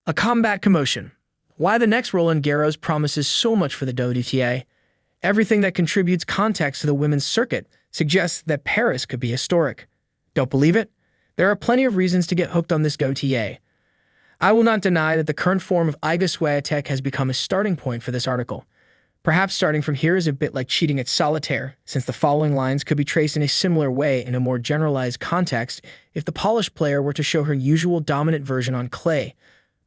A combat commotion. Why the next Roland Garros promises so much for the WTA. Everything that contributes context to the women's circuit suggests that Paris could be historic. Don't believe it? There are plenty of reasons to get hooked on this WTA. I will not deny that the current form of Iga Swiatek has become a starting point for this article. Perhaps starting from here is a bit like cheating at solitaire, since the following lines could be traced in a similar way in a more generalized context if the polished player were to show her usual dominant version on clay.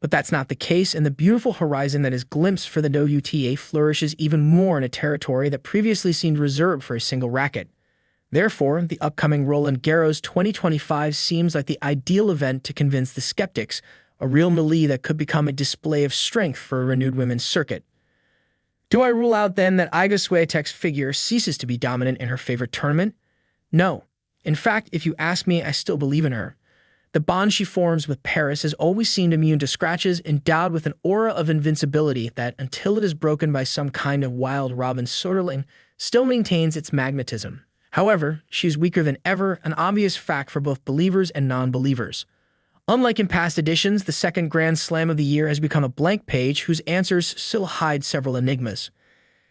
But that's not the case, and the beautiful horizon that is glimpsed for the WTA flourishes even more in a territory that previously seemed reserved for a single racket. Therefore, the upcoming Roland Garros 2025 seems like the ideal event to convince the skeptics, a real melee that could become a display of strength for a renewed women's circuit. Do I rule out then that Iga Swiatek's figure ceases to be dominant in her favorite tournament? No. In fact, if you ask me, I still believe in her. The bond she forms with Paris has always seemed immune to scratches, endowed with an aura of invincibility that, until it is broken by some kind of wild Robin Soderling, still maintains its magnetism. However, she is weaker than ever, an obvious fact for both believers and non-believers. Unlike in past editions, the second Grand Slam of the year has become a blank page whose answers still hide several enigmas.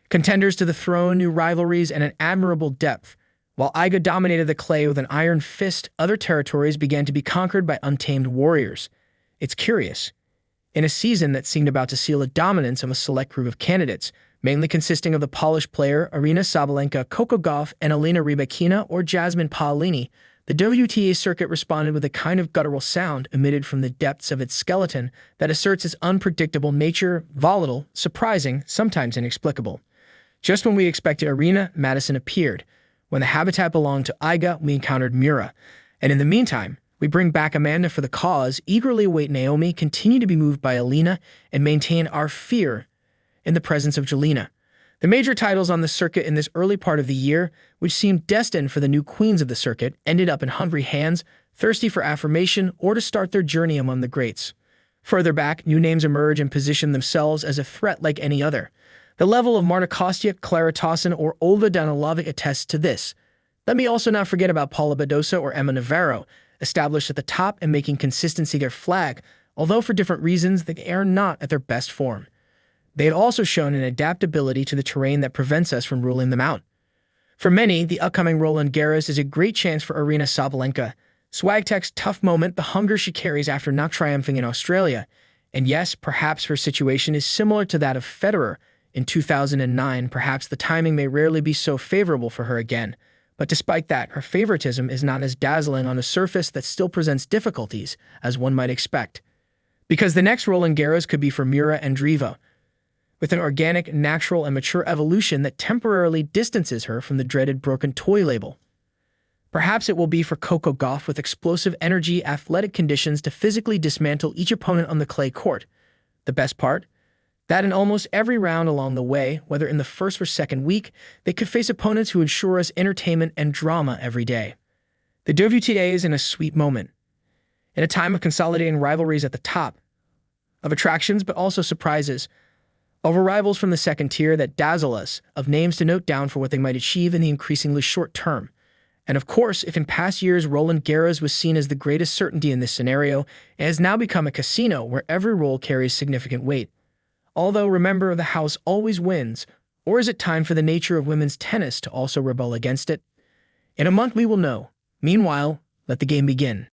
Contenders to the throne, new rivalries, and an admirable depth. While Iga dominated the clay with an iron fist, other territories began to be conquered by untamed warriors. It's curious. In a season that seemed about to seal the dominance of a select group of candidates, mainly consisting of the polished player Aryna Sabalenka, Coco Gauff, and Elena Rybakina or Jasmine Paolini, the WTA circuit responded with a kind of guttural sound emitted from the depths of its skeleton that asserts its unpredictable nature, volatile, surprising, sometimes inexplicable. Just when we expected Arena, Madison appeared. When the habitat belonged to Iga, we encountered Mura. And in the meantime, we bring back Amanda for the cause, eagerly await Naomi, continue to be moved by Alina, and maintain our fear in the presence of Jelena. The major titles on the circuit in this early part of the year, which seemed destined for the new queens of the circuit, ended up in hungry hands, thirsty for affirmation or to start their journey among the greats. Further back, new names emerge and position themselves as a threat like any other. The level of Marta Kostyuk, Clara Tauson, or Olga Danilovic attests to this. Let me also not forget about Paula Badosa or Emma Navarro, established at the top and making consistency their flag, although for different reasons they are not at their best form. They had also shown an adaptability to the terrain that prevents us from ruling them out. For many, the upcoming Roland Garros is a great chance for Aryna Sabalenka. Swiatek's tough moment, the hunger she carries after not triumphing in Australia. And yes, perhaps her situation is similar to that of Federer in 2009. Perhaps the timing may rarely be so favorable for her again. But despite that, her favoritism is not as dazzling on a surface that still presents difficulties as one might expect. Because the next Roland Garros could be for Mura Andreeva, with an organic, natural, and mature evolution that temporarily distances her from the dreaded broken toy label. Perhaps it will be for Coco Gauff with explosive energy, athletic conditions to physically dismantle each opponent on the clay court. The best part? That in almost every round along the way, whether in the first or second week, they could face opponents who ensure us entertainment and drama every day. The WTA is in a sweet moment. In a time of consolidating rivalries at the top, of attractions but also surprises, over rivals from the second tier that dazzle us, of names to note down for what they might achieve in the increasingly short term. And of course, if in past years Roland Garros was seen as the greatest certainty in this scenario, it has now become a casino where every roll carries significant weight. Although, remember, the house always wins, or is it time for the nature of women's tennis to also rebel against it? In a month we will know. Meanwhile, let the game begin.